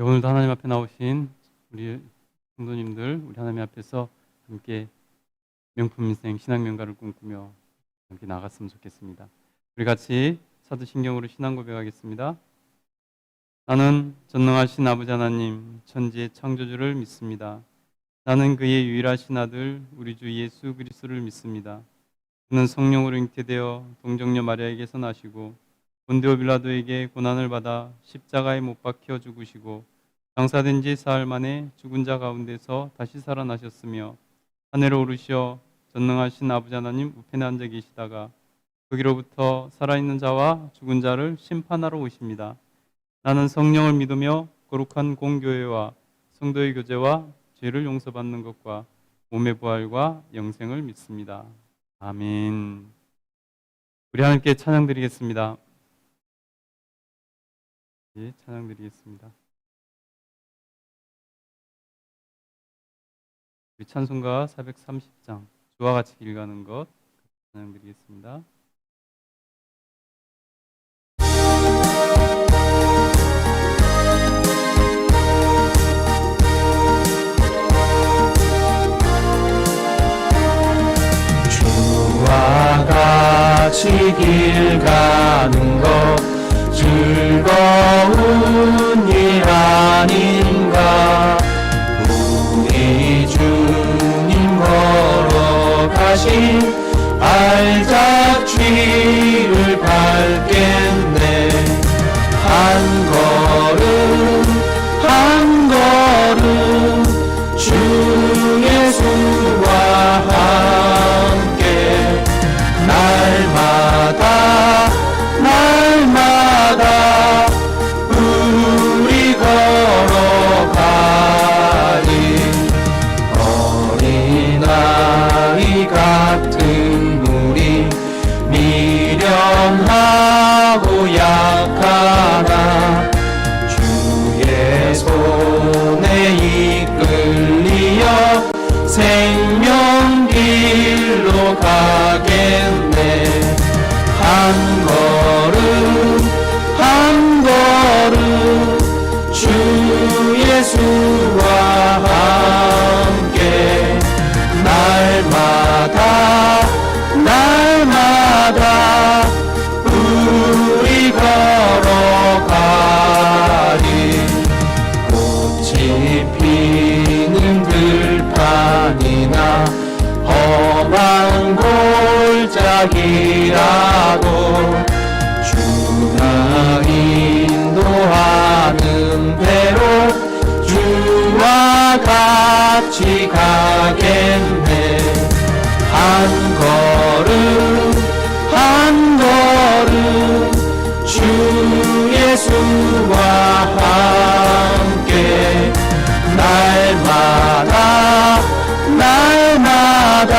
오늘도 하나님 앞에 나오신 우리 성도님들, 우리 하나님 앞에서 함께 명품 인생 신앙명가를 꿈꾸며 함께 나갔으면 좋겠습니다. 우리 같이 사도신경으로 신앙 고백하겠습니다. 나는 전능하신 아버지 하나님, 천지의 창조주를 믿습니다. 나는 그의 유일하신 아들 우리 주 예수 그리스도를 믿습니다. 그는 성령으로 잉태되어 동정녀 마리아에게서 나시고 본디오 빌라도에게 고난을 받아 십자가에 못 박혀 죽으시고 장사된 지 사흘 만에 죽은 자 가운데서 다시 살아나셨으며 하늘에 오르시어 전능하신 아버지 하나님 우편에 앉아 계시다가 거기로부터 살아있는 자와 죽은 자를 심판하러 오십니다. 나는 성령을 믿으며 거룩한 공교회와 성도의 교제와 죄를 용서받는 것과 몸의 부활과 영생을 믿습니다. 아멘. 우리 함께 찬양 드리겠습니다. 예, 찬양 드리겠습니다. 우리 찬송가 430장 주와 같이 길 가는 것 찬양 드리겠습니다. 주와 같이 길 가는 것 즐거운 일 아닌가. 우리 주님 걸어가신 발자취를 밟겠네. 한 걸음 한 걸음 주 예수와 함께 날마다 날마다 우리 걸어가리. 어린아이 같은 우리 미련하고 약하나 주의 손에 이끌리어 생명길로 가겠네. 한 걸음 한 걸음 주 예수와 함께 날마다 날마다 우리 걸어가리. 꽃이 피는 들판이나 험한 골짜기라도 주가 인도하는 배로 주와 같이 가겠네. 한 걸음 한 걸음 주 예수와 함께 날마다 날마다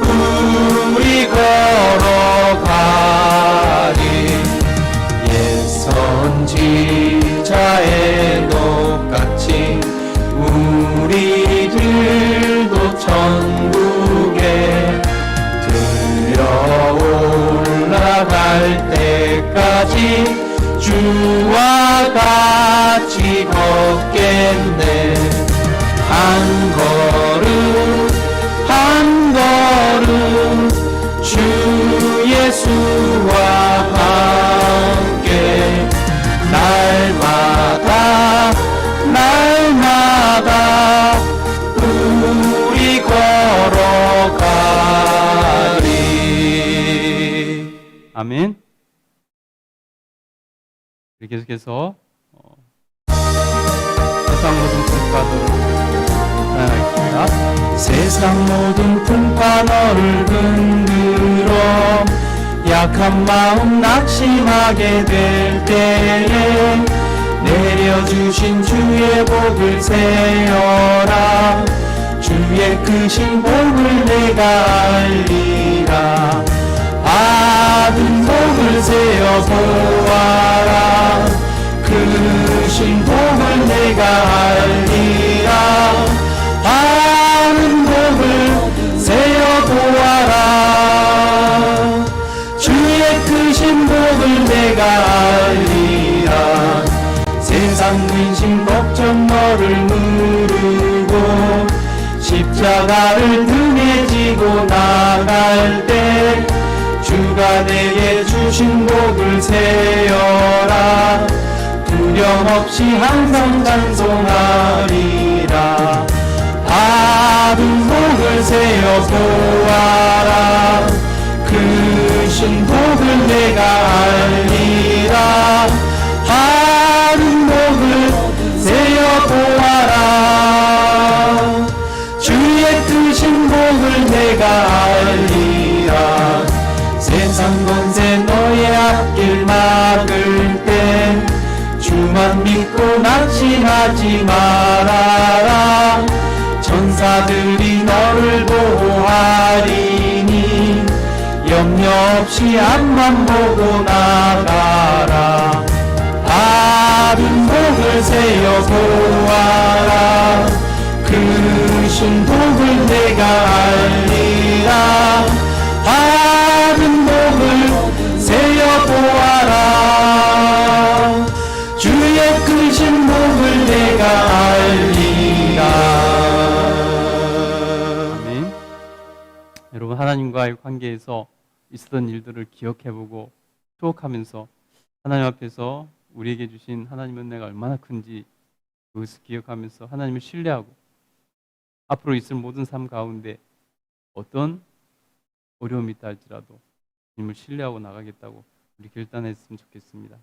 우리 걸어가리. 옛 선지자의 녹같이 우리들도 천국에 들려 올라갈 때까지 주와 같이 걷겠네. 한 걸음 한 걸음 주 예수와 함께 날마다 날마다 우리 걸어가리. 아멘. 계속해서 세상 모든 풍파들을 찬양하겠습니다. 세상 모든 풍파 너를 흔들어 약한 마음 낙심하게 될 때에 내려주신 주의 복을 세어라. 주의 크신 복을 내가 알리라. 받은 복을 세어 보아라. 크신 복을 내가 알리라. 받은 복을 세어 보아라. 주의 크신 복을 내가 알리라. 세상 근심 너를 무르고 십자가를 등에 지고 나갈 때 주가 내게 주신 복을 세어라 두려움 없이 항상 찬송하리라 받은 복을 세어 보아라 크신 복을 내가 알리라 받은 복을 세어 보아라 주의 크신 복을 내가 알리라 세상 권세 너의 앞길 막을 때 주만 믿고 낙심하지 말아라 천사들이 너를 보호하리니 염려 없이 앞만 보고 나가라 받은 복을 세어 보아라 크신 복을 내가 알리라 받은 복을 세어 보아라 주의 크신 복을 내가 알리라. 아멘. 여러분, 하나님과의 관계에서 있었던 일들을 기억해보고 추억하면서 하나님 앞에서 우리에게 주신 하나님의 은혜가 얼마나 큰지 그것을 기억하면서 하나님을 신뢰하고 앞으로 있을 모든 삶 가운데 어떤 어려움이 있다 할지라도 주님을 신뢰하고 나가겠다고 우리 결단했으면 좋겠습니다.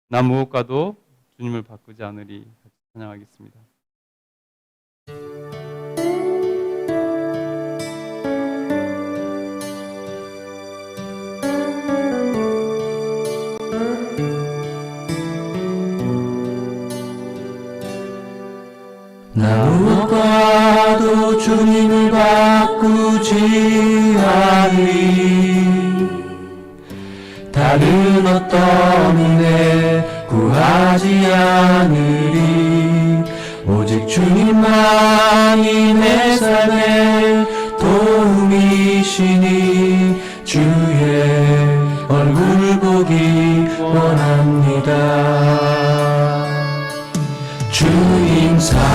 나 무엇과도 주님을 바꾸지 않으리. 같이 찬양하겠습니다. 나 무엇과도 주님을 바꾸지 않으리 다른 어떤 은혜 구하지 않으리 오직 주님만이 내 삶의 도움이시니 주의 얼굴 보기 원합니다 주님 사랑해요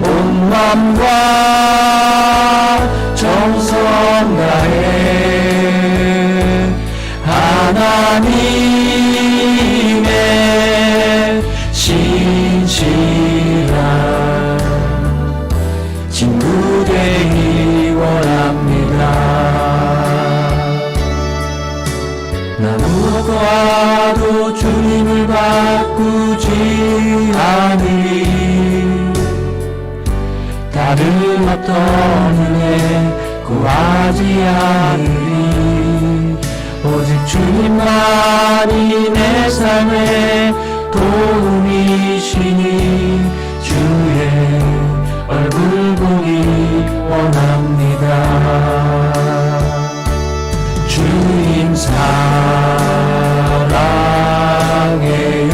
온 맘과 정성 다해 하나님의 신실한 친구 되기 원합니다 나 무엇과도 주님을 바꾸지 않으리 다른 어떤 은혜 구하지 않으리 오직 주님만이 내 삶의 도움이시니 주의 얼굴 보기 원합니다 주님 사랑해요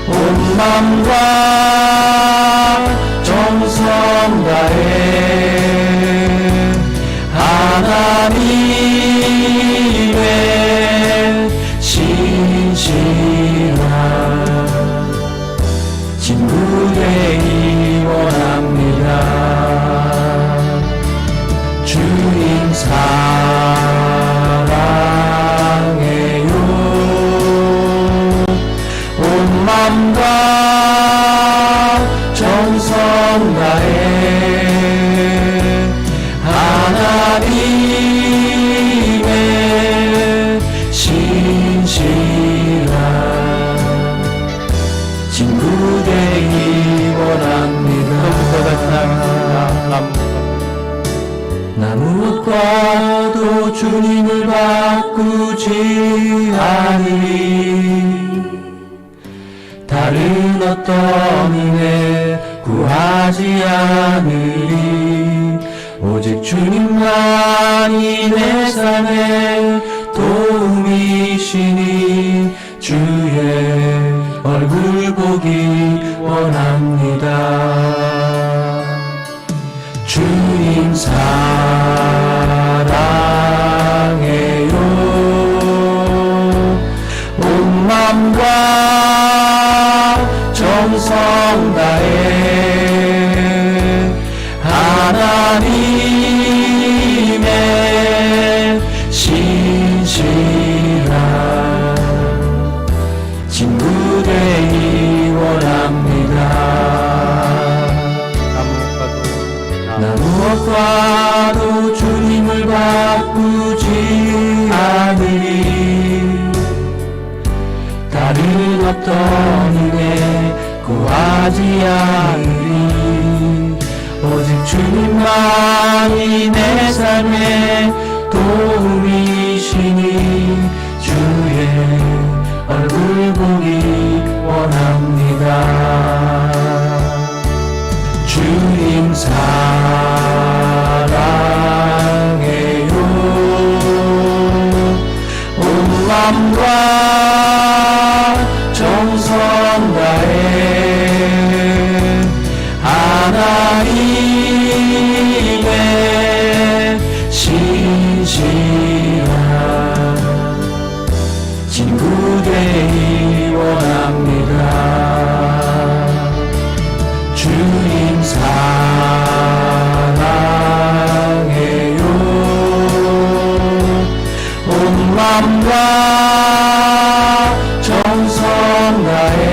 온 맘과 정성 다해 하나님의 신실한 친구 되기 원합니다 주님 사랑해요 온 맘과 정성 다해 하나님의 신실한 친구 되기 원합니다 나 무엇과도 주님을 바꾸지 않으리 다른 어떤 은혜 구하지 않으리 오직 주님만이 내 삶의 도움이시니 주의 얼굴 보기 원합니다 주님 사랑해요 친구 되기 원합니다. 나 무엇과도 주님을 바꾸지 않으리. 다른 어떤 은혜 구하지 않으리. 오직 주님만이 내 삶의 도움이시니 주의 얼굴 보기 원합니다. 주님 사랑해요. 온 마음과 정성 다해 하나님의 신실한 친구 되기 원합니다. 주님 사랑해요. 온 마음과 정성 다해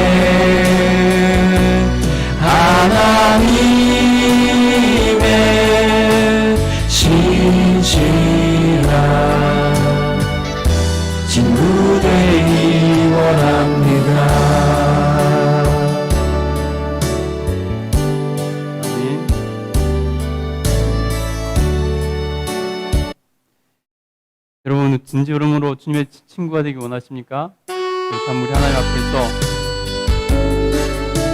하나님의 신실한 친구 되기 원합니다. 여러분 진지으로 주님의 친구가 되기 원하십니까? 그렇다면 우리 하나님 앞에서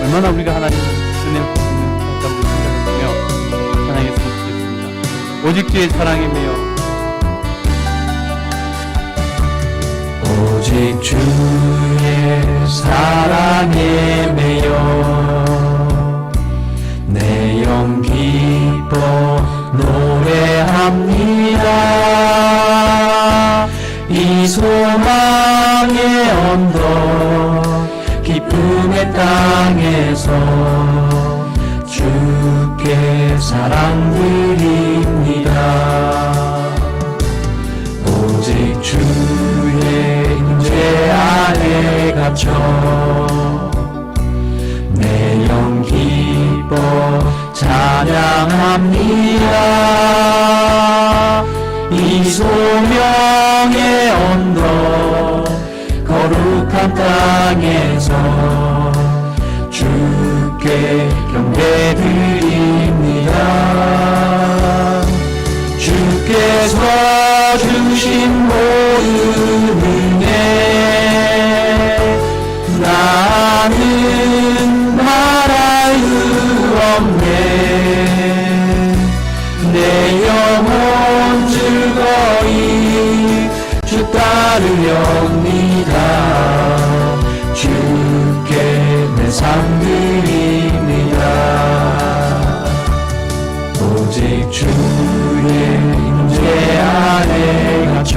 얼마나 우리가 하나님 은혜를 받고 있는지 한번 생각해보며 찬양했으면 좋겠습니다. 오직 주의 사랑에 매여 오직 주의 사랑에 매여 내 영 기뻐 노래합니다. 이 소망의 언덕 기쁨의 땅에서 주께 사랑드립니다. 오직 주의 임재 안에 갇혀 내 영 기뻐 찬양합니다. 이 소명의 언덕 거룩한 땅에서 주께 경배드립니다. 주께서 주신 모든 은혜 나는 말할 수 없네. 내 영혼 즐거이 주 따르렵니다. 주께 내 삶 드립니다. 오직 주의 임재 안에 갇혀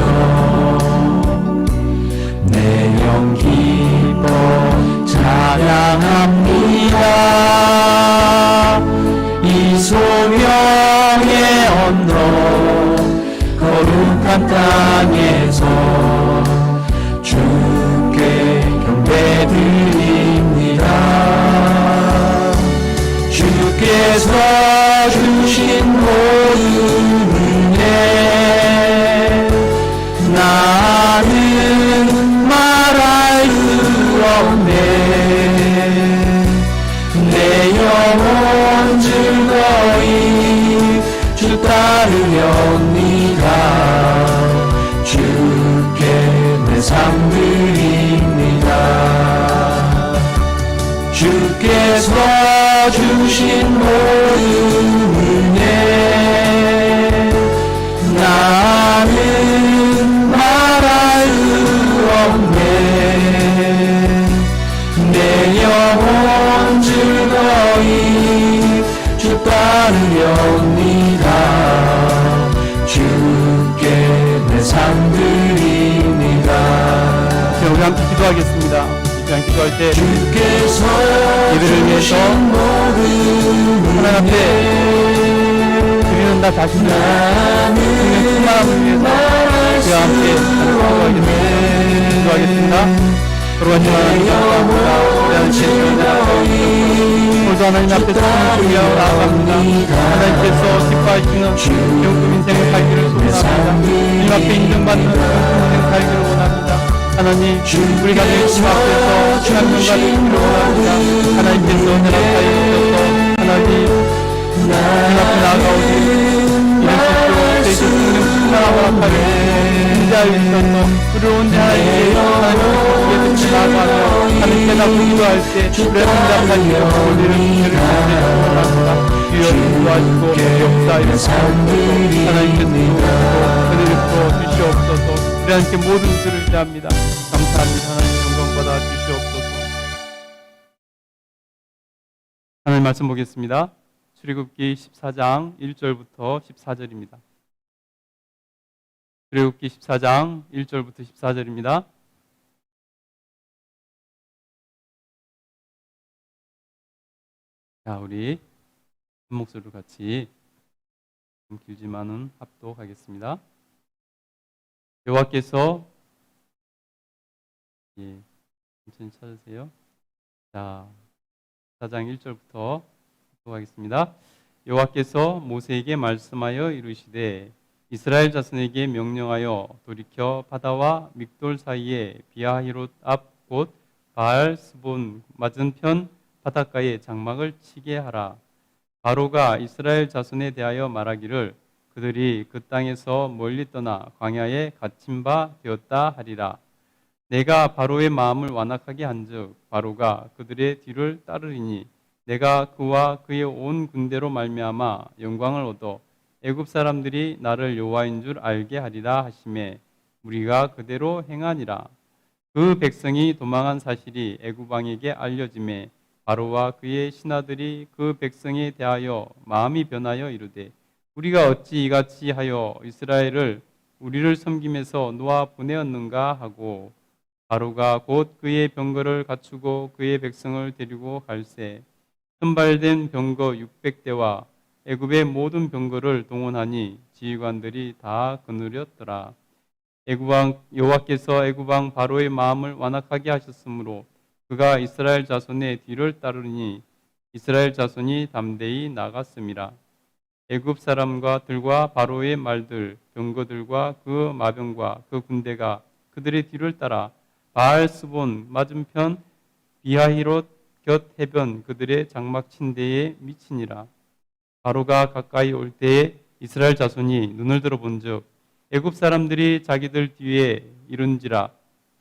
내 영 기뻐 찬양합니다. 이 소명의 언덕 거룩한 땅에서 주께 경배드립니다. 주께서 주신 모든 은혜 나는 말할 수 없네. 내 영혼 즐거이 주 따르렵니다. 주께 내 삶 드립니다. 주께서 주신 모든 은혜 나는 말할 수 없네. 내 영혼 즐거이 주 따르렵니다. 주께 내 삶 드립니다. 우리 함께 기도하겠습니다. 이 시간 기도할 때 주께서 예배를 위해서 하나님 앞에 드리는 나 자신을 주님의 충만함을 위해서 그와 함께 기도하겠습니다. 거룩하신 하나님 감사합니다. 오늘도 하나님 앞에서 성령이여 나아갑니다. 하나님께서 기뻐하시는 영금 인생의 살기를 소원합니다. 주님 앞에 인정받는 영금 인생 살기를 원합니다. 하나님, 우리 가정의 주님 앞에서 신앙명가를 주기를 원합니다. 하나님께서 허락하여 주셔서 하나님 주님 앞에 나아가오니 이러십시오. 저희 성령 충만함을 허락하여 인자하여 주셔서 우리를 온전히 하나님께 듣지 나아가며 하나님께 기도할 때 우리의 응답하시며 우리를 주시를 주시기 원합니다. 주여 인도하시고 역사하시고 하나님께서 은혜를 풀어 주시옵소서. 우리 하나님께 모든 것을 의지합니다. 감사합니다. 하나님 영광받아 주시옵소서. 하나님 말씀 보겠습니다. 출애굽기 14장 1절부터 14절입니다. 출애굽기 14장 1절부터 14절입니다. 자, 우리 한 목소리로 같이 좀 길지만은 합독하겠습니다. 여호와께서 천천히 찾으세요. 자, 14장 1절부터 합독하겠습니다. 여호와께서 모세에게 말씀하여 이르시되 이스라엘 자손에게 명령하여 돌이켜 바다와 믹돌 사이에 비하히롯 앞 곧 바알 스본 맞은편 바닷가에 장막을 치게 하라. 바로가 이스라엘 자손에 대하여 말하기를 그들이 그 땅에서 멀리 떠나 광야에 갇힌 바 되었다 하리라. 내가 바로의 마음을 완악하게 한즉 바로가 그들의 뒤를 따르리니 내가 그와 그의 온 군대로 말미암아 영광을 얻어 애굽 사람들이 나를 여호와인 줄 알게 하리라 하시매 우리가 그대로 행하니라. 그 백성이 도망한 사실이 애굽 왕에게 알려지매 바로와 그의 신하들이 그 백성에 대하여 마음이 변하여 이르되 우리가 어찌 이같이 하여 이스라엘을 우리를 섬김에서 놓아 보내었는가 하고 바로가 곧 그의 병거를 갖추고 그의 백성을 데리고 갈새 선발된 병거 600대와 애굽의 모든 병거를 동원하니 지휘관들이 다 거느렸더라. 애굽왕 여호와께서 애굽왕 바로의 마음을 완악하게 하셨으므로 그가 이스라엘 자손의 뒤를 따르니 이스라엘 자손이 담대히 나갔음이라. 애굽 사람과 들과 바로의 말들 병거들과 그 마병과 그 군대가 그들의 뒤를 따라 바알 스본 맞은편 비하히롯 곁 해변 그들의 장막 침대에 미치니라. 바로가 가까이 올 때에 이스라엘 자손이 눈을 들어 본즉 애굽 사람들이 자기들 뒤에 이른지라.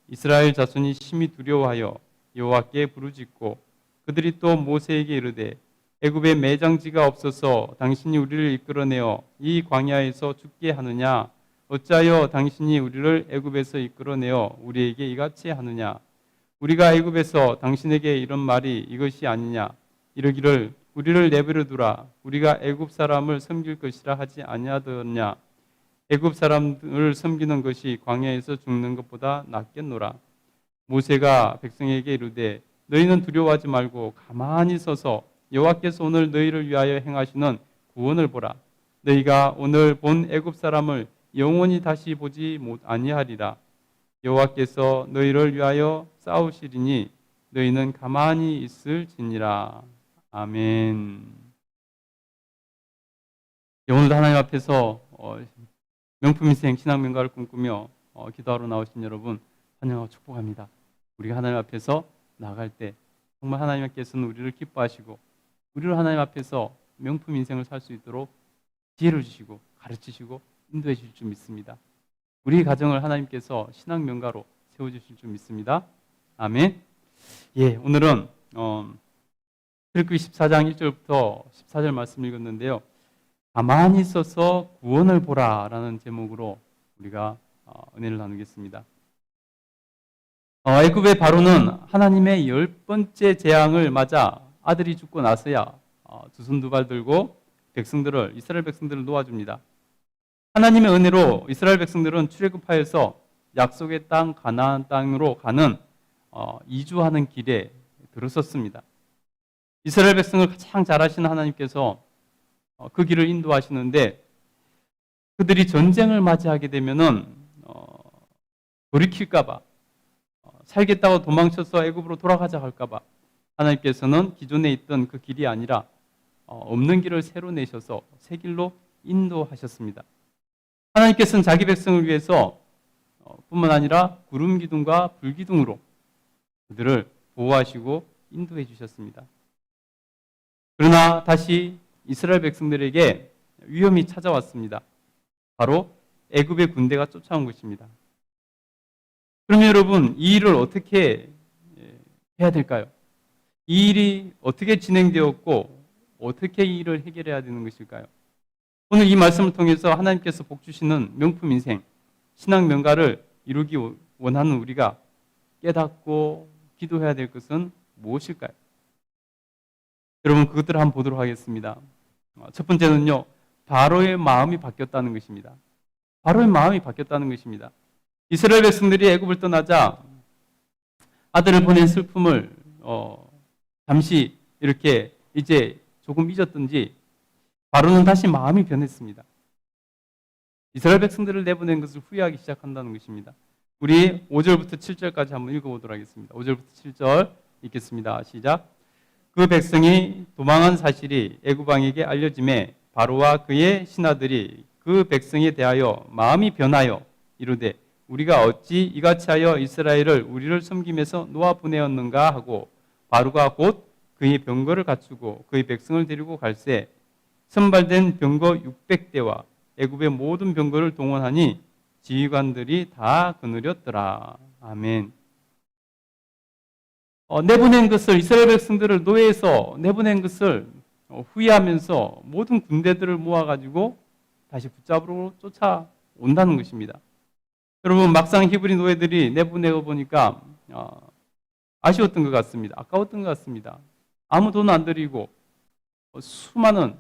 이스라엘 자손이 심히 두려워하여 여호와께 부르짖고 그들이 또 모세에게 이르되 애굽에 매장지가 없어서 당신이 우리를 이끌어내어 이 광야에서 죽게 하느냐? 어찌하여 당신이 우리를 애굽에서 이끌어내어 우리에게 이같이 하느냐? 우리가 애굽에서 당신에게 이런 말이 이것이 아니냐? 이르기를 우리를 내버려 두라. 우리가 애굽 사람을 섬길 것이라 하지 아니하더냐? 애굽 사람을 섬기는 것이 광야에서 죽는 것보다 낫겠노라. 모세가 백성에게 이르되 너희는 두려워하지 말고 가만히 서서 여호와께서 오늘 너희를 위하여 행하시는 구원을 보라. 너희가 오늘 본 애굽 사람을 영원히 다시 보지 아니하리라. 여호와께서 너희를 위하여 싸우시리니 너희는 가만히 있을지니라. 아멘. 오늘도 하나님 앞에서 명품 인생 신앙명가를 꿈꾸며 기도하러 나오신 여러분 환영하고 축복합니다. 우리가 하나님 앞에서 나갈 때 정말 하나님께서는 우리를 기뻐하시고 우리를 하나님 앞에서 명품 인생을 살 수 있도록 지혜를 주시고 가르치시고 인도해 주실 줄 믿습니다. 우리 가정을 하나님께서 신앙명가로 세워주실 줄 믿습니다. 아멘. 예, 오늘은 출애굽기 14장 1절부터 14절 말씀 읽었는데요. 가만히 있어서 구원을 보라라는 제목으로 우리가 은혜를 나누겠습니다. 애굽의 바로는 하나님의 10번째 재앙을 맞아 아들이 죽고 나서야 두 손 두 발 들고 이스라엘 백성들을 놓아줍니다. 하나님의 은혜로 이스라엘 백성들은 출애굽하여서 약속의 땅 가나안 땅으로 가는 이주하는 길에 들어섰습니다. 이스라엘 백성을 가장 잘 아시는 하나님께서 그 길을 인도하시는데 그들이 전쟁을 맞이하게 되면은 돌이킬까봐 살겠다고 도망쳐서 애굽으로 돌아가자 할까봐 하나님께서는 기존에 있던 그 길이 아니라 없는 길을 새로 내셔서 새 길로 인도하셨습니다. 하나님께서는 자기 백성을 위해서 뿐만 아니라 구름 기둥과 불 기둥으로 그들을 보호하시고 인도해 주셨습니다. 그러나 다시 이스라엘 백성들에게 위험이 찾아왔습니다. 바로 애굽의 군대가 쫓아온 것입니다. 그러면 여러분, 이 일을 어떻게 해야 될까요? 이 일이 어떻게 진행되었고 어떻게 이 일을 해결해야 되는 것일까요? 오늘 이 말씀을 통해서 하나님께서 복 주시는 명품 인생, 신앙 명가를 이루기 원하는 우리가 깨닫고 기도해야 될 것은 무엇일까요? 여러분, 그것들을 한번 보도록 하겠습니다. 첫 번째는요, 바로의 마음이 바뀌었다는 것입니다. 바로의 마음이 바뀌었다는 것입니다. 이스라엘 백성들이 애굽을 떠나자 아들을 보낸 슬픔을 잠시 이렇게 이제 조금 잊었던지 바로는 다시 마음이 변했습니다. 이스라엘 백성들을 내보낸 것을 후회하기 시작한다는 것입니다. 우리 5절부터 7절까지 한번 읽어보도록 하겠습니다. 5절부터 7절 읽겠습니다. 시작. 그 백성이 도망한 사실이 애굽 왕에게 알려짐에 바로와 그의 신하들이 그 백성에 대하여 마음이 변하여 이르되 우리가 어찌 이같이 하여 이스라엘을 우리를 섬김에서 놓아 보내었는가 하고 바로가 곧 그의 병거를 갖추고 그의 백성을 데리고 갈새 선발된 병거 600대와 애굽의 모든 병거를 동원하니 지휘관들이 다 거느렸더라. 아멘. 내보낸 것을, 이스라엘 백성들을 노예에서 내보낸 것을 후회하면서 모든 군대들을 모아가지고 다시 붙잡으러 쫓아온다는 것입니다. 여러분, 막상 히브리 노예들이 내보내고 보니까 아쉬웠던 것 같습니다. 아까웠던 것 같습니다. 아무 돈 안 들이고 수많은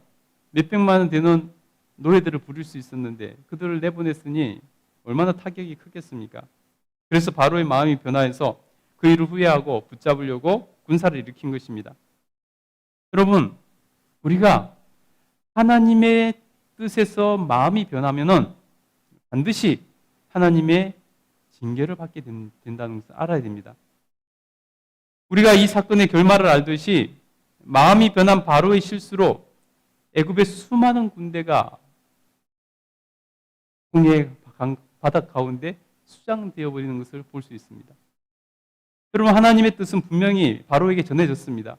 몇백만 원 되는 노예들을 부릴 수 있었는데 그들을 내보냈으니 얼마나 타격이 크겠습니까? 그래서 바로의 마음이 변화해서 그 일을 후회하고 붙잡으려고 군사를 일으킨 것입니다. 여러분, 우리가 하나님의 뜻에서 마음이 변하면은 반드시 하나님의 징계를 받게 된다는 것을 알아야 됩니다. 우리가 이 사건의 결말을 알듯이 마음이 변한 바로의 실수로 애굽의 수많은 군대가 홍해 바닥 가운데 수장되어 버리는 것을 볼 수 있습니다. 여러분, 하나님의 뜻은 분명히 바로에게 전해졌습니다.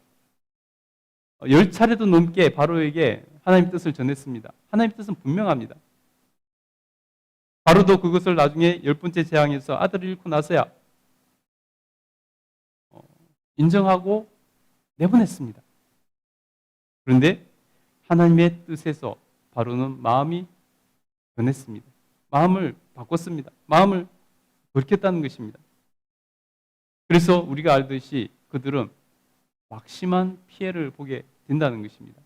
10차례도 넘게 바로에게 하나님의 뜻을 전했습니다. 하나님의 뜻은 분명합니다. 바로도 그것을 나중에 10번째 재앙에서 아들을 잃고 나서야 인정하고 내보냈습니다. 그런데 하나님의 뜻에서 바로는 마음이 변했습니다. 마음을 바꿨습니다. 마음을 돌켰다는 것입니다. 그래서 우리가 알듯이 그들은 막심한 피해를 보게 된다는 것입니다.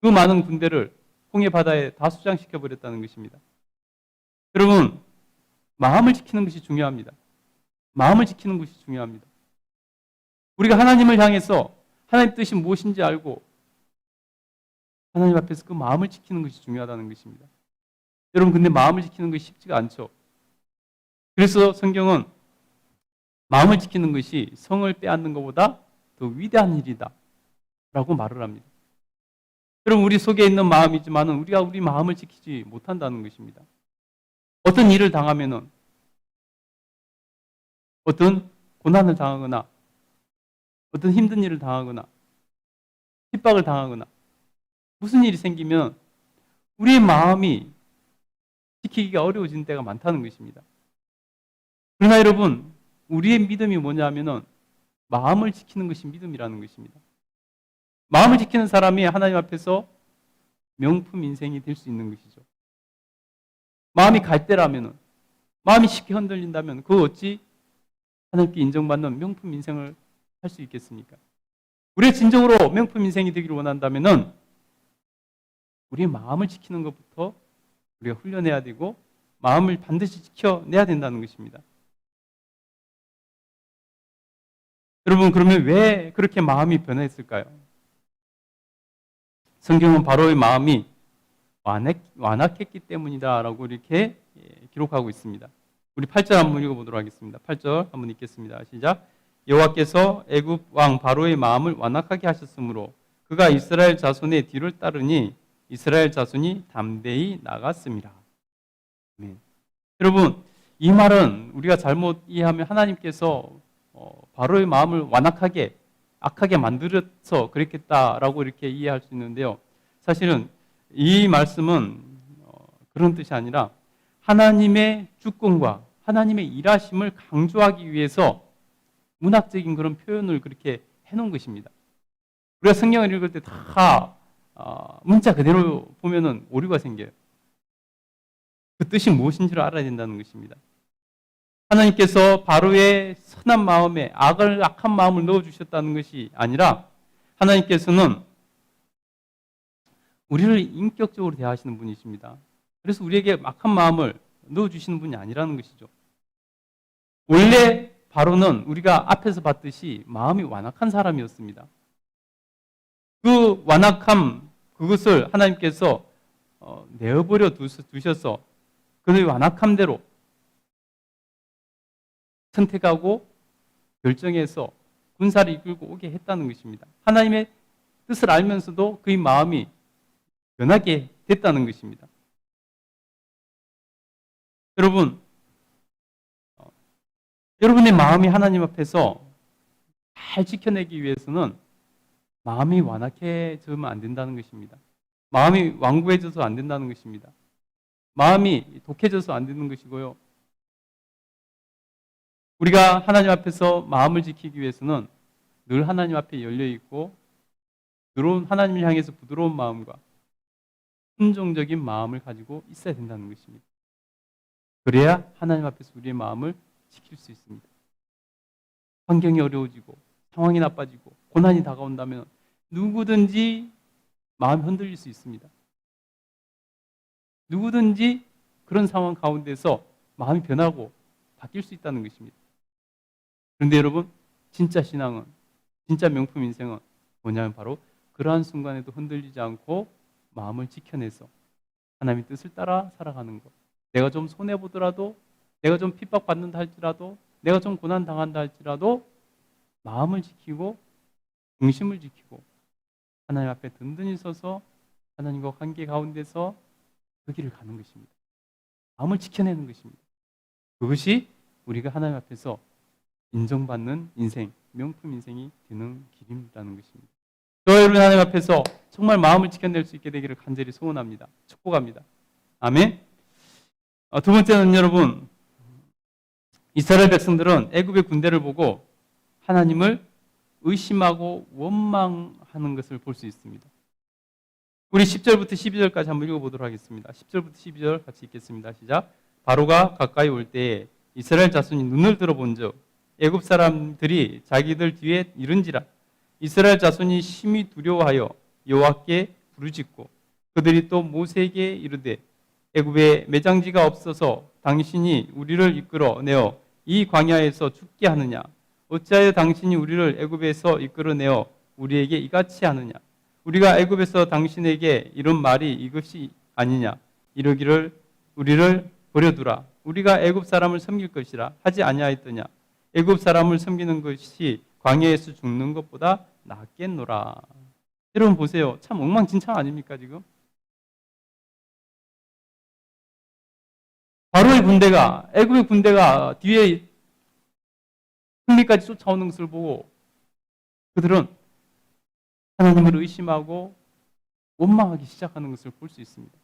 그 많은 군대를 홍해 바다에 다 수장시켜 버렸다는 것입니다. 여러분, 마음을 지키는 것이 중요합니다. 마음을 지키는 것이 중요합니다. 우리가 하나님을 향해서 하나님의 뜻이 무엇인지 알고 하나님 앞에서 그 마음을 지키는 것이 중요하다는 것입니다. 여러분, 근데 마음을 지키는 것이 쉽지가 않죠. 그래서 성경은 마음을 지키는 것이 성을 빼앗는 것보다 더 위대한 일이다 라고 말을 합니다. 여러분, 우리 속에 있는 마음이지만 우리가 우리 마음을 지키지 못한다는 것입니다. 어떤 일을 당하면은, 어떤 고난을 당하거나 어떤 힘든 일을 당하거나 핍박을 당하거나 무슨 일이 생기면 우리의 마음이 지키기가 어려워지는 때가 많다는 것입니다. 그러나 여러분, 우리의 믿음이 뭐냐면은 마음을 지키는 것이 믿음이라는 것입니다. 마음을 지키는 사람이 하나님 앞에서 명품 인생이 될 수 있는 것이죠. 마음이 갈대라면은, 마음이 쉽게 흔들린다면 그거 어찌 하나님께 인정받는 명품 인생을 할 수 있겠습니까? 우리가 진정으로 명품 인생이 되기를 원한다면은 우리의 마음을 지키는 것부터 우리가 훈련해야 되고 마음을 반드시 지켜내야 된다는 것입니다. 여러분, 그러면 왜 그렇게 마음이 변했을까요? 성경은 바로의 마음이 완악했기 때문이다라고 이렇게 기록하고 있습니다. 우리 8절 한번 읽어보도록 하겠습니다. 8절 한번 읽겠습니다. 시작. 여호와께서 애굽 왕 바로의 마음을 완악하게 하셨으므로 그가 이스라엘 자손의 뒤를 따르니 이스라엘 자손이 담대히 나갔습니다. 아멘. 여러분, 이 말은 우리가 잘못 이해하면 하나님께서 바로의 마음을 완악하게 악하게 만들어서 그랬겠다라고 이렇게 이해할 수 있는데요. 사실은 이 말씀은 그런 뜻이 아니라 하나님의 주권과 하나님의 일하심을 강조하기 위해서 문학적인 그런 표현을 그렇게 해놓은 것입니다. 우리가 성경을 읽을 때 다 문자 그대로 보면은 오류가 생겨요. 그 뜻이 무엇인지를 알아야 된다는 것입니다. 하나님께서 바로의 선한 마음에 악한 마음을 넣어주셨다는 것이 아니라 하나님께서는 우리를 인격적으로 대하시는 분이십니다. 그래서 우리에게 악한 마음을 넣어주시는 분이 아니라는 것이죠. 원래 바로는 우리가 앞에서 봤듯이 마음이 완악한 사람이었습니다. 그 완악함, 그것을 하나님께서 내어버려 두셔서 그의 완악함대로 선택하고 결정해서 군사를 이끌고 오게 했다는 것입니다. 하나님의 뜻을 알면서도 그의 마음이 변하게 됐다는 것입니다. 여러분의 마음이 하나님 앞에서 잘 지켜내기 위해서는 마음이 완악해지면 안 된다는 것입니다. 마음이 완고해져서 안 된다는 것입니다. 마음이 독해져서 안 되는 것이고요. 우리가 하나님 앞에서 마음을 지키기 위해서는 늘 하나님 앞에 열려있고 하나님을 향해서 부드러운 마음과 순종적인 마음을 가지고 있어야 된다는 것입니다. 그래야 하나님 앞에서 우리의 마음을 지킬 수 있습니다. 환경이 어려워지고 상황이 나빠지고 고난이 다가온다면 누구든지 마음이 흔들릴 수 있습니다. 누구든지 그런 상황 가운데서 마음이 변하고 바뀔 수 있다는 것입니다. 그런데 여러분, 진짜 신앙은, 진짜 명품 인생은 뭐냐면 바로 그러한 순간에도 흔들리지 않고 마음을 지켜내서 하나님의 뜻을 따라 살아가는 것. 내가 좀 손해보더라도, 내가 좀 핍박받는다 할지라도, 내가 좀 고난당한다 할지라도 마음을 지키고 중심을 지키고 하나님 앞에 든든히 서서 하나님과 관계 가운데서 그 길을 가는 것입니다. 마음을 지켜내는 것입니다. 그것이 우리가 하나님 앞에서 인정받는 인생, 명품 인생이 되는 길이라는 것입니다. 저와 여러분 하나님 앞에서 정말 마음을 지켜낼 수 있게 되기를 간절히 소원합니다. 축복합니다. 아멘. 두 번째는 여러분, 이스라엘 백성들은 애굽의 군대를 보고 하나님을 의심하고 원망하는 것을 볼 수 있습니다. 우리 10절부터 12절까지 한번 읽어보도록 하겠습니다. 10절부터 12절 같이 읽겠습니다. 시작. 바로가 가까이 올 때에 이스라엘 자손이 눈을 들어본 즉 애굽 사람들이 자기들 뒤에 이른지라 이스라엘 자손이 심히 두려워하여 여호와께 부르짖고 그들이 또 모세에게 이르되 애굽에 매장지가 없어서 당신이 우리를 이끌어내어 이 광야에서 죽게 하느냐 어찌하여 당신이 우리를 애굽에서 이끌어내어 우리에게 이같이 하느냐 우리가 애굽에서 당신에게 이런 말이 이것이 아니냐 이러기를 우리를 버려두라 우리가 애굽 사람을 섬길 것이라 하지 아니하였더냐 애굽 사람을 섬기는 것이 광야에서 죽는 것보다 낫겠노라. 여러분 보세요. 참 엉망진창 아닙니까 지금? 바로의 군대가 애굽의 군대가 뒤에 승리까지 쫓아오는 것을 보고 그들은 하나님을 의심하고 원망하기 시작하는 것을 볼 수 있습니다.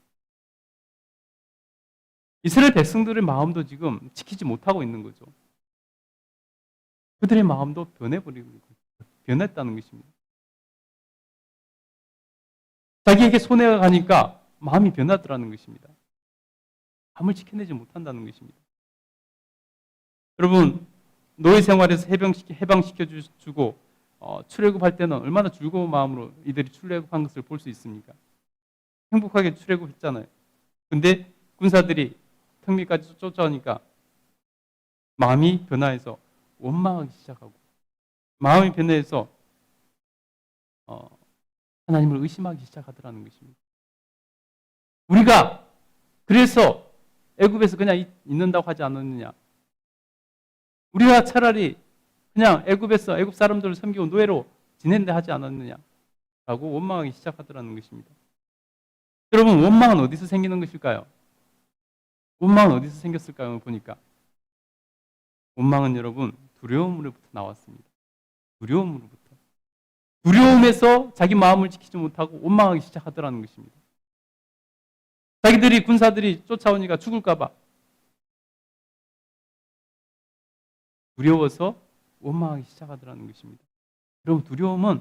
이스라엘 백성들의 마음도 지금 지키지 못하고 있는 거죠. 그들의 마음도 변했다는 것입니다. 자기에게 손해가 가니까 마음이 변하더라는 것입니다. 마음을 지켜내지 못한다는 것입니다. 여러분, 노예 생활에서 해방시켜주고 출애굽할 때는 얼마나 즐거운 마음으로 이들이 출애굽한 것을 볼 수 있습니까? 행복하게 출애굽했잖아요. 근데 군사들이 턱밑까지 쫓아오니까 마음이 변화해서 원망하기 시작하고 마음이 변해서 하나님을 의심하기 시작하더라는 것입니다. 우리가 그래서 애굽에서 그냥 있는다고 하지 않았느냐? 우리가 차라리 그냥 애굽에서 애굽 사람들을 섬기고 노예로 지낸다 하지 않았느냐라고 원망하기 시작하더라는 것입니다. 여러분, 원망은 어디서 생기는 것일까요? 원망은 어디서 생겼을까요? 보니까 원망은 여러분 두려움으로부터 나왔습니다. 두려움으로부터. 두려움에서 자기 마음을 지키지 못하고 원망하기 시작하더라는 것입니다. 자기들이 군사들이 쫓아오니까 죽을까 봐 두려워서 원망하기 시작하더라는 것입니다. 여러분, 두려움은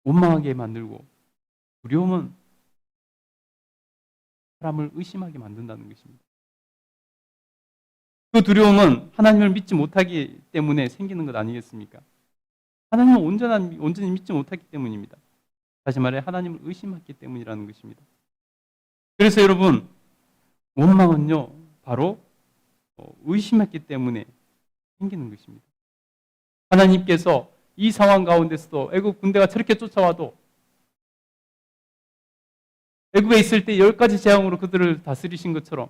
원망하게 만들고 두려움은 사람을 의심하게 만든다는 것입니다. 그 두려움은 하나님을 믿지 못하기 때문에 생기는 것 아니겠습니까? 하나님을 온전히 믿지 못했기 때문입니다. 다시 말해 하나님을 의심했기 때문이라는 것입니다. 그래서 여러분, 원망은요 바로 의심했기 때문에 생기는 것입니다. 하나님께서 이 상황 가운데서도 애굽 군대가 저렇게 쫓아와도 애굽에 있을 때 10가지 재앙으로 그들을 다스리신 것처럼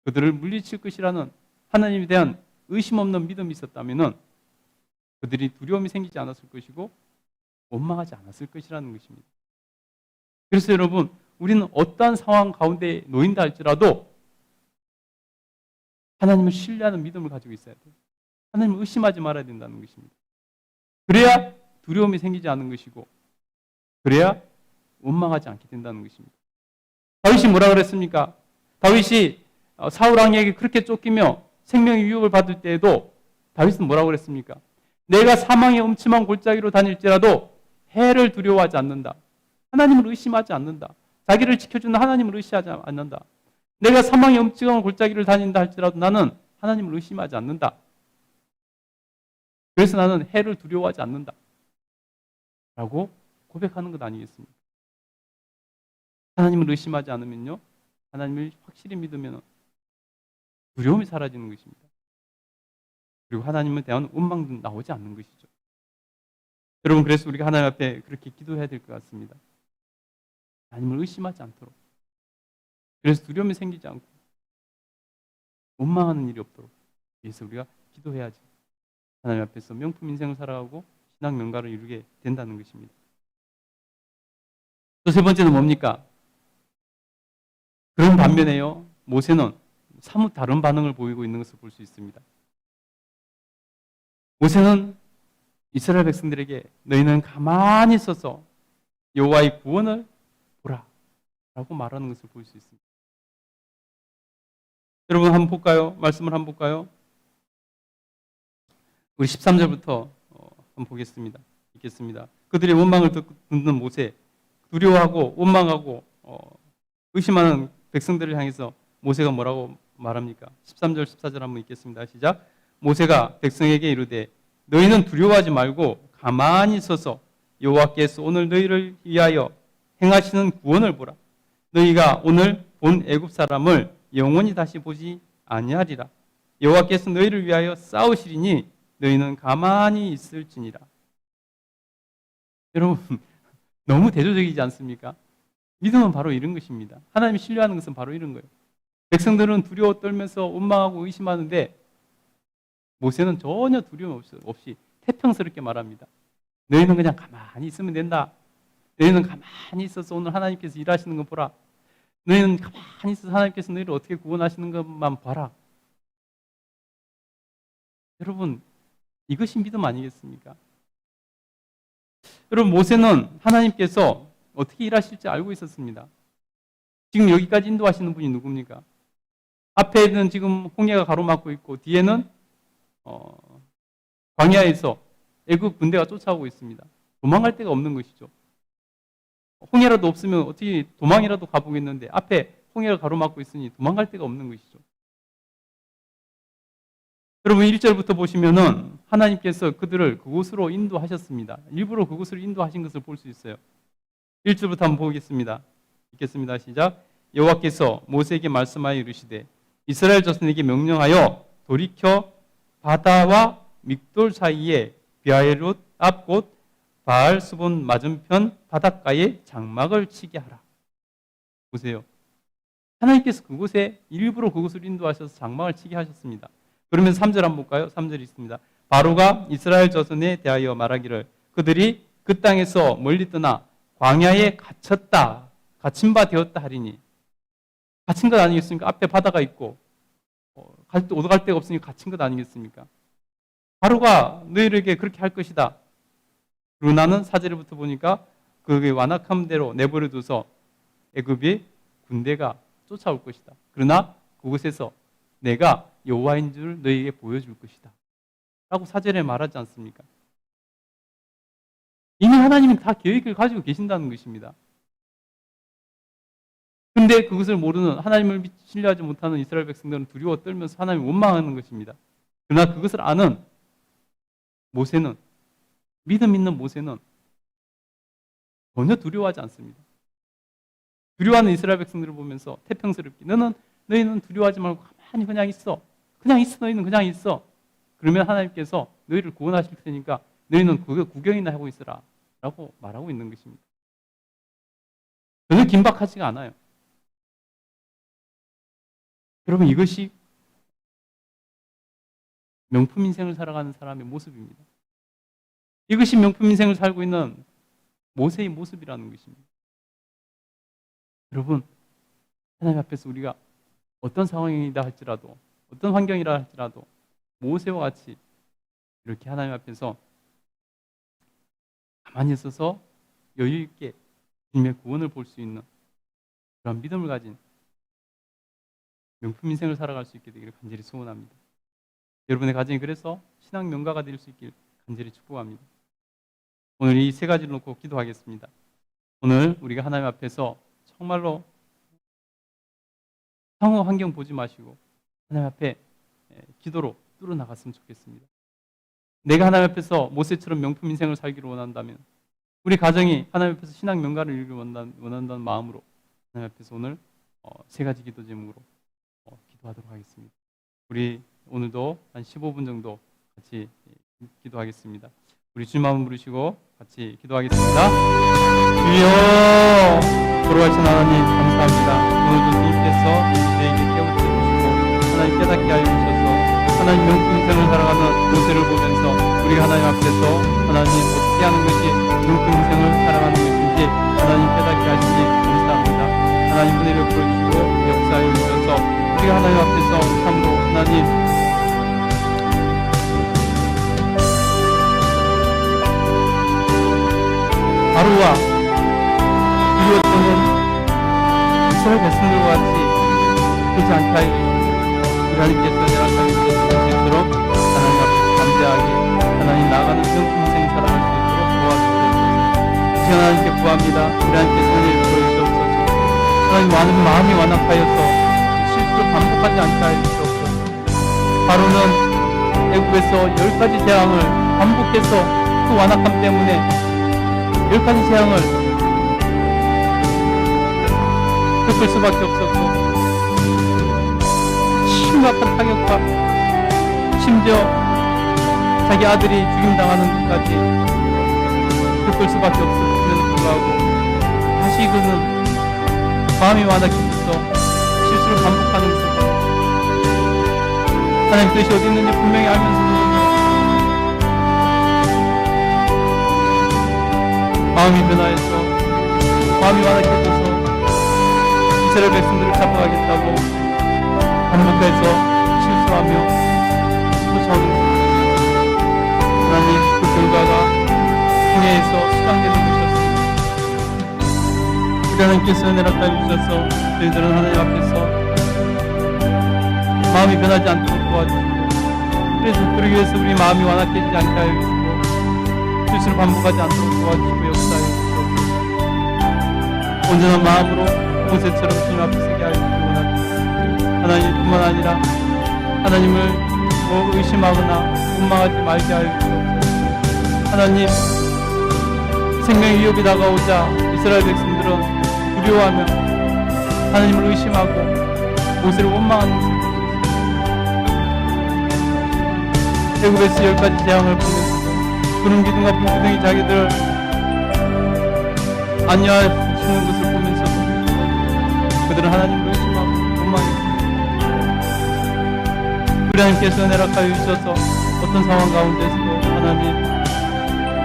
그들을 물리칠 것이라는 하나님에 대한 의심 없는 믿음이 있었다면 그들이 두려움이 생기지 않았을 것이고 원망하지 않았을 것이라는 것입니다. 그래서 여러분, 우리는 어떠한 상황 가운데 놓인다 할지라도 하나님을 신뢰하는 믿음을 가지고 있어야 돼요. 하나님을 의심하지 말아야 된다는 것입니다. 그래야 두려움이 생기지 않는 것이고 그래야 원망하지 않게 된다는 것입니다. 다윗이 뭐라 그랬습니까? 다윗이 사울 왕에게 그렇게 쫓기며 생명의 위협을 받을 때에도 다윗은 뭐라고 그랬습니까? 내가 사망의 음침한 골짜기로 다닐지라도 해를 두려워하지 않는다. 하나님을 의심하지 않는다. 자기를 지켜주는 하나님을 의심하지 않는다. 내가 사망의 음침한 골짜기를 다닌다 할지라도 나는 하나님을 의심하지 않는다. 그래서 나는 해를 두려워하지 않는다. 라고 고백하는 것 아니겠습니까? 하나님을 의심하지 않으면요, 하나님을 확실히 믿으면 두려움이 사라지는 것입니다. 그리고 하나님에 대한 원망도 나오지 않는 것이죠. 여러분, 그래서 우리가 하나님 앞에 그렇게 기도해야 될 것 같습니다. 하나님을 의심하지 않도록. 그래서 두려움이 생기지 않고 원망하는 일이 없도록 위해서 우리가 기도해야지 하나님 앞에서 명품 인생을 살아가고 신앙 명가를 이루게 된다는 것입니다. 또 세 번째는 뭡니까? 그런 반면에요, 모세는 사뭇 다른 반응을 보이고 있는 것을 볼 수 있습니다. 모세는 이스라엘 백성들에게 너희는 가만히 있어서 여호와의 구원을 보라 라고 말하는 것을 볼 수 있습니다. 여러분, 한번 볼까요? 말씀을 한번 볼까요? 우리 13절부터 한번 보겠습니다. 읽겠습니다. 그들의 원망을 듣는 모세, 두려워하고 원망하고 의심하는 백성들을 향해서 모세가 뭐라고 말합니까? 13절 14절 한번 읽겠습니다. 시작. 모세가 백성에게 이르되 너희는 두려워하지 말고 가만히 있어서 여호와께서 오늘 너희를 위하여 행하시는 구원을 보라. 너희가 오늘 본 애굽 사람을 영원히 다시 보지 아니하리라. 여호와께서 너희를 위하여 싸우시리니 너희는 가만히 있을지니라. 여러분, 너무 대조적이지 않습니까? 믿음은 바로 이런 것입니다. 하나님 신뢰하는 것은 바로 이런 거예요. 백성들은 두려워 떨면서 원망하고 의심하는데 모세는 전혀 두려움 없이 태평스럽게 말합니다. 너희는 그냥 가만히 있으면 된다. 너희는 가만히 있어서 오늘 하나님께서 일하시는 거 보라. 너희는 가만히 있어서 하나님께서 너희를 어떻게 구원하시는 것만 봐라. 여러분, 이것이 믿음 아니겠습니까? 여러분, 모세는 하나님께서 어떻게 일하실지 알고 있었습니다. 지금 여기까지 인도하시는 분이 누굽니까? 앞에는 지금 홍해가 가로막고 있고 뒤에는 광야에서 애굽 군대가 쫓아오고 있습니다. 도망갈 데가 없는 것이죠. 홍해라도 없으면 어떻게 도망이라도 가보겠는데 앞에 홍해가 가로막고 있으니 도망갈 데가 없는 것이죠. 여러분, 1절부터 보시면은 하나님께서 그들을 그곳으로 인도하셨습니다. 일부러 그곳으로 인도하신 것을 볼 수 있어요. 1절부터 한번 보겠습니다. 읽겠습니다. 시작. 여호와께서 모세에게 말씀하여 이르시되 이스라엘 자손에게 명령하여 돌이켜 바다와 믹돌 사이에 비아헤롯 앞 곧 바알스본 맞은편 바닷가에 장막을 치게 하라. 보세요. 하나님께서 그곳에 일부러 그곳을 인도하셔서 장막을 치게 하셨습니다. 그러면 3절 한번 볼까요? 3절이 있습니다. 바로가 이스라엘 자손에 대하여 말하기를 그들이 그 땅에서 멀리 떠나 광야에 갇혔다. 갇힌 바 되었다 하리니. 갇힌 것 아니겠습니까? 앞에 바다가 있고 갈 데가 없으니 갇힌 것 아니겠습니까? 바로가 너희에게 그렇게 할 것이다. 그리고 나는 4절부터 보니까 그게 완악한 대로 내버려 둬서 애굽의 군대가 쫓아올 것이다. 그러나 그곳에서 내가 여호와인 줄 너희에게 보여줄 것이다. 라고 4절에 말하지 않습니까? 이미 하나님이 다 계획을 가지고 계신다는 것입니다. 근데 그것을 모르는 하나님을 신뢰하지 못하는 이스라엘 백성들은 두려워 떨면서 하나님을 원망하는 것입니다. 그러나 그것을 아는 모세는, 믿음 있는 모세는 전혀 두려워하지 않습니다. 두려워하는 이스라엘 백성들을 보면서 태평스럽게 너희는 두려워하지 말고 가만히 그냥 있어. 너희는 그냥 있어. 그러면 하나님께서 너희를 구원하실 테니까 너희는 구경이나 하고 있으라 라고 말하고 있는 것입니다. 전혀 긴박하지가 않아요. 여러분, 이것이 명품 인생을 살아가는 사람의 모습입니다. 이것이 명품 인생을 살고 있는 모세의 모습이라는 것입니다. 여러분, 하나님 앞에서 우리가 어떤 상황이다 할지라도, 어떤 환경이라 할지라도 모세와 같이 이렇게 하나님 앞에서 가만히 있어서 여유 있게 주님의 구원을 볼 수 있는 그런 믿음을 가진 명품 인생을 살아갈 수 있게 되기를 간절히 소원합니다. 여러분의 가정이 그래서 신앙 명가가 될 수 있길 간절히 축복합니다. 오늘 이 세 가지를 놓고 기도하겠습니다. 오늘 우리가 하나님 앞에서 정말로 상호 환경 보지 마시고 하나님 앞에 기도로 뚫어 나갔으면 좋겠습니다. 내가 하나님 앞에서 모세처럼 명품 인생을 살기를 원한다면, 우리 가정이 하나님 앞에서 신앙 명가를 이루기를 원한다는 마음으로 하나님 앞에서 오늘 세 가지 기도 제목으로 기도하도록 하겠습니다. 우리 오늘도 한 15분 정도 같이 기도하겠습니다. 우리 주님 한번 부르시고 같이 기도하겠습니다. 주여, 돌아가신 하나님 감사합니다. 오늘도 주님께서 저에게 깨우쳐 주시고 하나님 깨닫게 하여 주셔서 하나님 명품 인생을 살아가는 모세를 보면서 우리가 하나님 앞에서 하나님 어떻게 하는 것이 명품 인생을 살아가는 것인지 하나님 깨닫게 하시니 감사합니다. 하나님 은혜를 풀어주시고 역사해 주셔서 우리가 하나님 앞에서 참으로 하나님 바로와 두려웠던 이스라엘 백성들과 같이 되지 않게 하여 주시고 하나님께서 내가 살기 것처럼 하나님 앞에 담대하게 하나님 나아가는 명품 인생 살아갈 수 있도록 도와주시옵소서. 지금 하나님께 구합니다. 우리 하나님께서 은혜를 보여주시옵소서. 하나님 마음이 완악하여서 실수를 반복하지 않게 하여 주시옵소서. 바로는 애굽에서 10가지 재앙을 반복해서 그 완악함 때문에 10가지 재앙을 겪을 수밖에 없었고 심각한 타격과 심지어 자기 아들이 죽임당하는 것까지 겪을 수밖에 없었음에도 불구하고 다시 그는 마음이 완악해져서 실수를 반복하는 것을 하나님 뜻이 어디 있는지 분명히 알면서도 마음이 변화해서 마음이 완악해져서 이스라엘 백성들을 잡아가겠다고 반복해서 실수하며 쫓아오는 것입니다. 하나님, 그 결과가 홍해에서 수장되는 것이었습니다. 우리 하나님께서 은혜를 주셔서 저희들은 하나님 앞에서 마음이 변하지 않도록 도와주시고, 그래서 그러기 위해서 우리 마음이 완악해지지 않게 하여 주시고 실수를 반복하지 않도록 도와주시고 역사하여 주시옵소서. 온전한 마음으로 모세처럼 주님 앞에 서게 하여 주시기 원합니다. 하나님뿐만 아니라 하나님을 의심하거나 원망하지 말게 하여 주시옵소서. 하나님, 생명의 위협이 다가오자 이스라엘 백성들은 두려워하며 하나님을 의심하고 모세를 원망하는 것을 볼 수 있습니다. 애굽에서 10가지 재앙을 보면서도 구름 기둥과 불 기둥이 자기들 안녕하시는 것을 보면서도 그들은 하나님을 의심하고 원망했습니다. 하나님께서 은혜락하여 주셔서 어떤 상황 가운데서도 하나님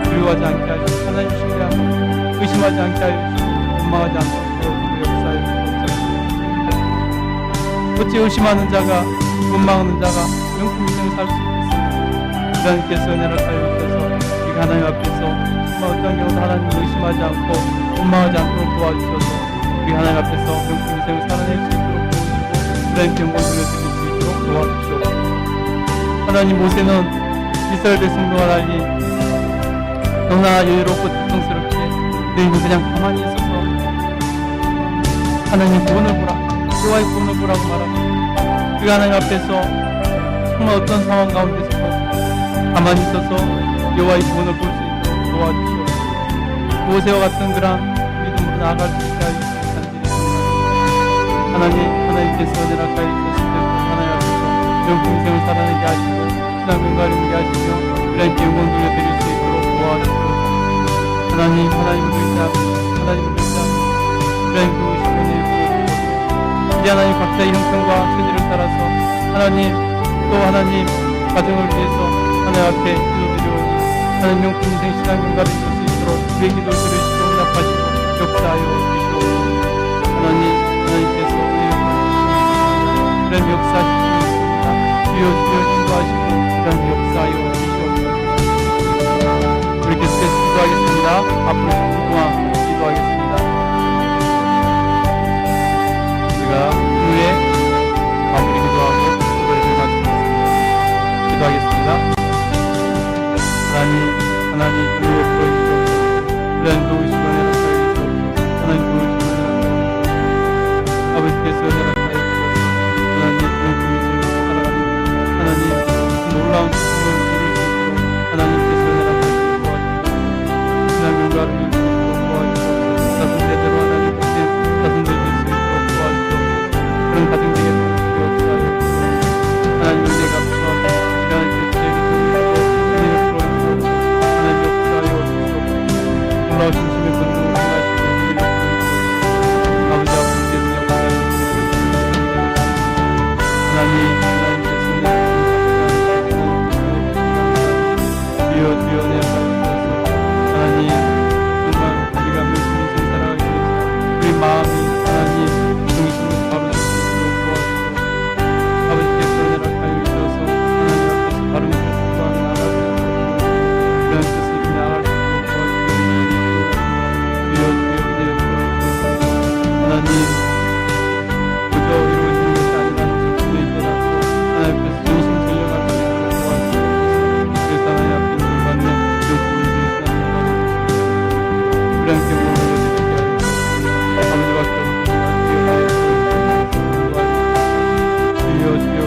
두려워하지 않게 하시고 하나님 신뢰하고 의심하지 않게 하여 주시고 원망하지 않도록 도와주고 역사하여 주옵소서. 어찌 의심하는 자가 원망하는 자가 명품 인생을 살 수 있겠습니까? 하나님께서 은혜락하여 주셔서 우리가 하나님 앞에서 정말 어떤 경우도 하나님을 의심하지 않고 원망하지 않도록 도와주셔서 우리 하나님 앞에서 명품 인생을 살아낼 수 있도록 도와주시고 하나님께 영광 돌려드릴 수 있도록 도와주시옵소서. 하나님 모세는 이스라엘 백성들과 달리 너무나 여유롭고 특성스럽게 너희는 그냥 가만히 있어서 하나님 구원을 보라, 여호와의 구원을 보라고 말하고 우리가 하나님 앞에서 정말 어떤 상황 가운데서도 가만히 있어서 여호와의 구원을 볼 수 있도록 도와주시옵소서. 모세와 같은 그런 믿음으로 나아갈 수 있게 하여 주시기 간절히 하나님께서 은혜를 가해 주셨을 때 하나님 앞에서 명품 인생을 살아내게 하시고 신앙 명가를 이루게 하시며 하나님께 영광 돌려드릴 수 있도록 도와주시옵소서. 하나님을 의지하고 하나님을 의지하고 하나님 도우시고 내주옵소서. 이제 하나님 각자의 형편과 처지를 따라서 하나님 또 하나님 가정을 위해서 하나님 앞에 기도드리오니 하나님 명품 인생 신앙 명가를 이룰 수 있도록 우리의 기도를 들으시고 응답하시고 역사하여 주시옵소서. 하나님께서 하나님 역사하시고 있습니다. 주여 기도하시고 하나님 역사하여 주시옵소서. 우리 계속해서 기도하겠습니다. 앞으로 10분 동안 기도하겠습니다. 우리가 후에 마무리 기도하고 기도를 마치겠습니다. 기도하겠습니다. 하나님 은혜를 부어주시옵소서. 하나님 도우시고 은혜를 하여 주시옵소서. 하나님 도우시고 은혜를 하여 주시옵소서. 아버지께서 은혜를 하여 주셔서 하나님 명품 인생을 살아가는 하나님 놀라운 기쁨을 누릴 수 있도록 하나님께서 은혜를 하여 주시옵소서. 신앙 명가를 이룰 수 있도록 도와주시옵소서. 자손대대로 하나님 뜻에 자손될 수 있도록 도와주시옵소서. 그런 가정 되게 도우시고 역사하여 주시옵소서. 하나님 은혜가 필요합니다. 시간을 주시고 은혜를 풀어주시옵소서. 하나님 역사하여 주시옵소서. 놀라우신 심의 권능을 행하시고 우리를 부르시옵소서. 아버지 아버지께서 역사하여 주시옵소서. 하나님께서 주여 은혜를 하여주셔서 하나님 정말 우리가 명품 인생 살아가기 위해서 우리 마음이 하나님 중심을 바로 수 있도록 도와주시옵소서. 아버지께서 은혜를 하여주셔서 하나님 앞에서 바른 것을 구하며 나아갈 수 있도록 그런 뜻을 이루며 나아갈 수 있도록 도와주시옵소서. 주여 은혜를 부어주셔서 하나님 그저 이루어지는 것이 아니라는 것을 깨닫고 하나님께서 전심 전력을 수 있도록 도와주시옵소서. 그래서 하나님 앞에 있는 받는 명품을 주시는 그런 경험을 드리게 하여 주옵소서. 아버지밖에 없으시고 주여 도와주시옵소서.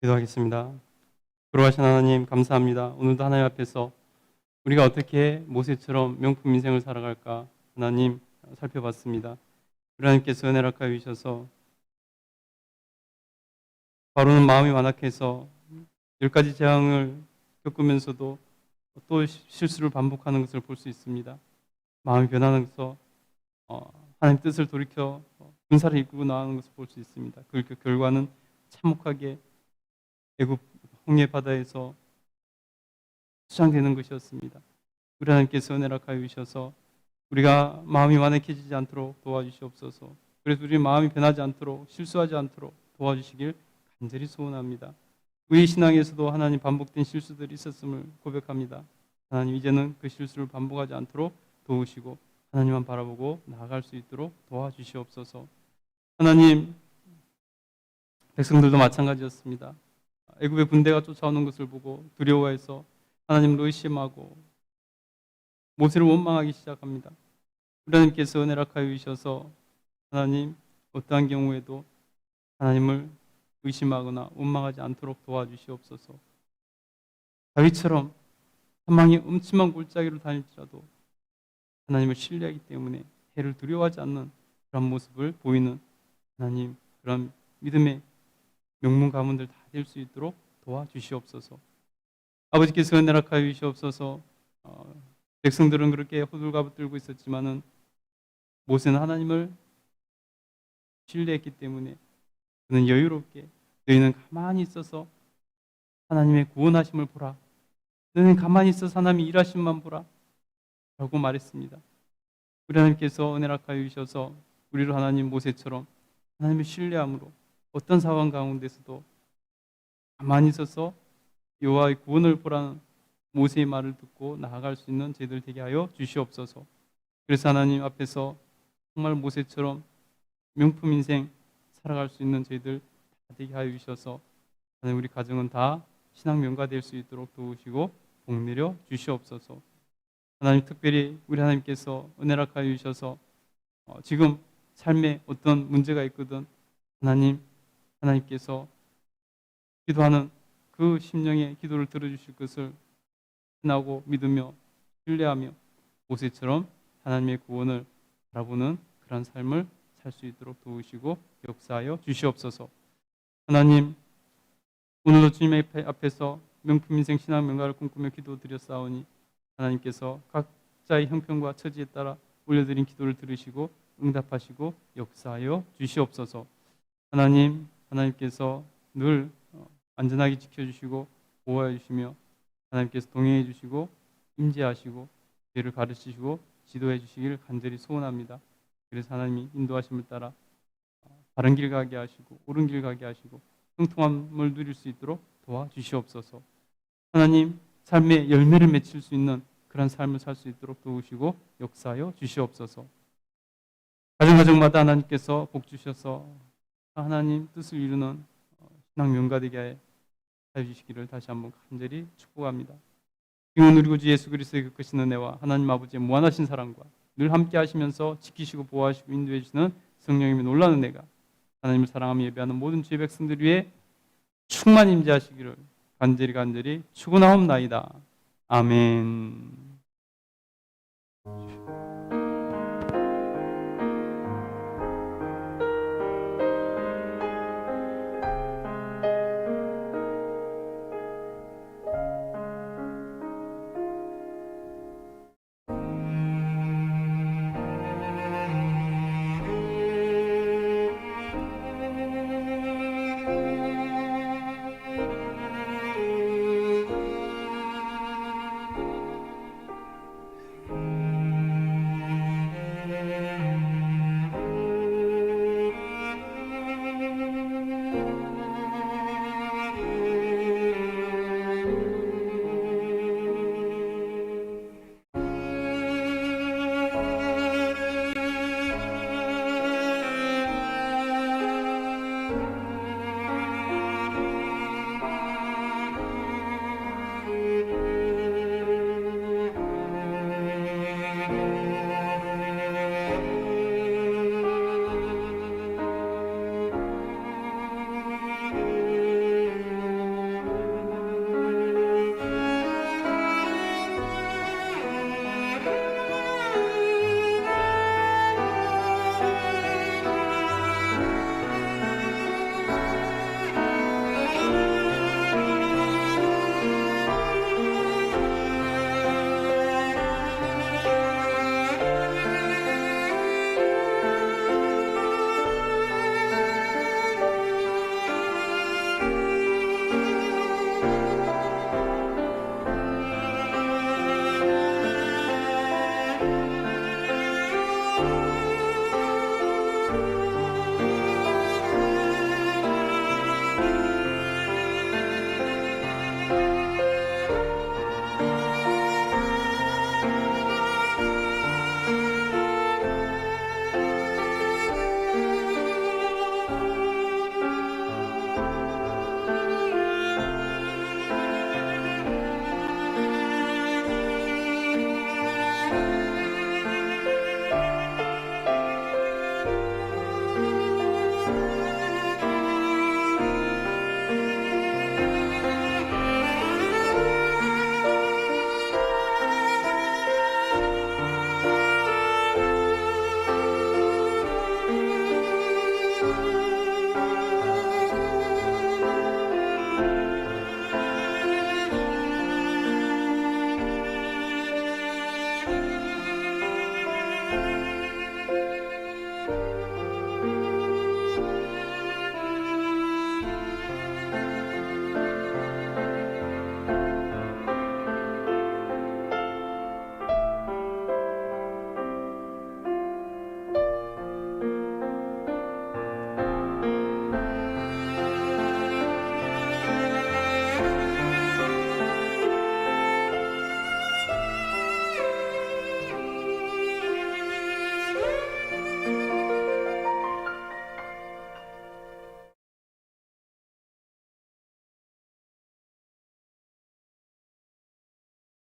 기도하겠습니다. 그러하신 하나님 감사합니다. 오늘도 하나님 앞에서 우리가 어떻게 모세처럼 명품 인생을 살아갈까 하나님 살펴봤습니다. 우리 하나님께서 은혜를 허락하여 주셔서 바로는 마음이 완악해서 10가지 재앙을 겪으면서도 또 실수를 반복하는 것을 볼 수 있습니다. 마음이 변하면서 하나님 뜻을 돌이켜 군사를 이끌고 나가는 것을 볼 수 있습니다. 그 결과는 참혹하게 애굽 홍해 바다에서 수장되는 것이었습니다. 우리 하나님께서 은혜를 허락하여 주셔서 우리가 마음이 완악해지지 않도록 도와주시옵소서. 그래서 우리 마음이 변하지 않도록 실수하지 않도록 도와주시길 간절히 소원합니다. 우리 신앙에서도 하나님 반복된 실수들이 있었음을 고백합니다. 하나님 이제는 그 실수를 반복하지 않도록 도우시고 하나님만 바라보고 나아갈 수 있도록 도와주시옵소서. 하나님 백성들도 마찬가지였습니다. 애굽의 군대가 쫓아오는 것을 보고 두려워해서 하나님을 의심하고 모세를 원망하기 시작합니다. 하나님께서 은혜를 허락하여 주셔서 하나님 어떠한 경우에도 하나님을 의심하거나 원망하지 않도록 도와주시옵소서. 다윗처럼 사망의 음침한 골짜기로 다닐지라도 하나님을 신뢰하기 때문에 해를 두려워하지 않는 그런 모습을 보이는 하나님 그런 믿음의 명문 가문들 다 될 수 있도록 도와주시옵소서. 아버지께서 은혜를 허락하여 주시옵소서. 백성들은 그렇게 호들갑을 떨고 있었지만은 모세는 하나님을 신뢰했기 때문에 그는 여유롭게 너희는 가만히 있어서 하나님의 구원하심을 보라. 너희는 가만히 있어서 하나님의 일하심만 보라 라고 말했습니다. 우리 하나님께서 은혜를 허락하여 주셔서 우리를 하나님 모세처럼 하나님을 신뢰함으로 어떤 상황 가운데서도 가만히 있어서 여호와의 구원을 보라는 모세의 말을 듣고 나아갈 수 있는 저희들 되게 하여 주시옵소서. 그래서 하나님 앞에서 정말 모세처럼 명품 인생 살아갈 수 있는 저희들 다 되게 하여 주셔서 하나님 우리 가정은 다 신앙 명가될 수 있도록 도우시고 복 내려 주시옵소서. 하나님 특별히 우리 하나님께서 은혜를 하여 주셔서 지금 삶에 어떤 문제가 있거든 하나님께서 기도하는 그 심령의 기도를 들어주실 것을 신하고 믿으며 신뢰하며 모세처럼 하나님의 구원을 바라보는 그런 삶을 살 수 있도록 도우시고 역사하여 주시옵소서. 하나님 오늘도 주님 앞에서 명품 인생 신앙 명가를 꿈꾸며 기도드렸사오니 하나님께서 각자의 형편과 처지에 따라 올려드린 기도를 들으시고 응답하시고 역사하여 주시옵소서. 하나님께서 늘 안전하게 지켜주시고 보호해 주시며 하나님께서 동행해 주시고 임재하시고 죄를 가르치시고 지도해 주시기를 간절히 소원합니다. 그래서 하나님이 인도하심을 따라 바른 길 가게 하시고 옳은 길 가게 하시고 형통함을 누릴 수 있도록 도와주시옵소서. 하나님 삶의 열매를 맺힐 수 있는 그런 삶을 살 수 있도록 도우시고 역사하여 주시옵소서. 가정마다 하나님께서 복 주셔서 하나님 뜻을 이루는 신앙 명가되게 하여 주시기를 다시 한번 간절히 축복합니다. 지금 누리고 주 예수 그리스도의 그 크신 은혜와 하나님 아버지의 무한하신 사랑과 늘 함께 하시면서 지키시고 보호하시고 인도해 주시는 성령님의 놀라는 은혜가 하나님을 사랑하며 예배하는 모든 주의 백성들 위해 충만히 임재하시기를 간절히 축원하옵나이다. 아멘.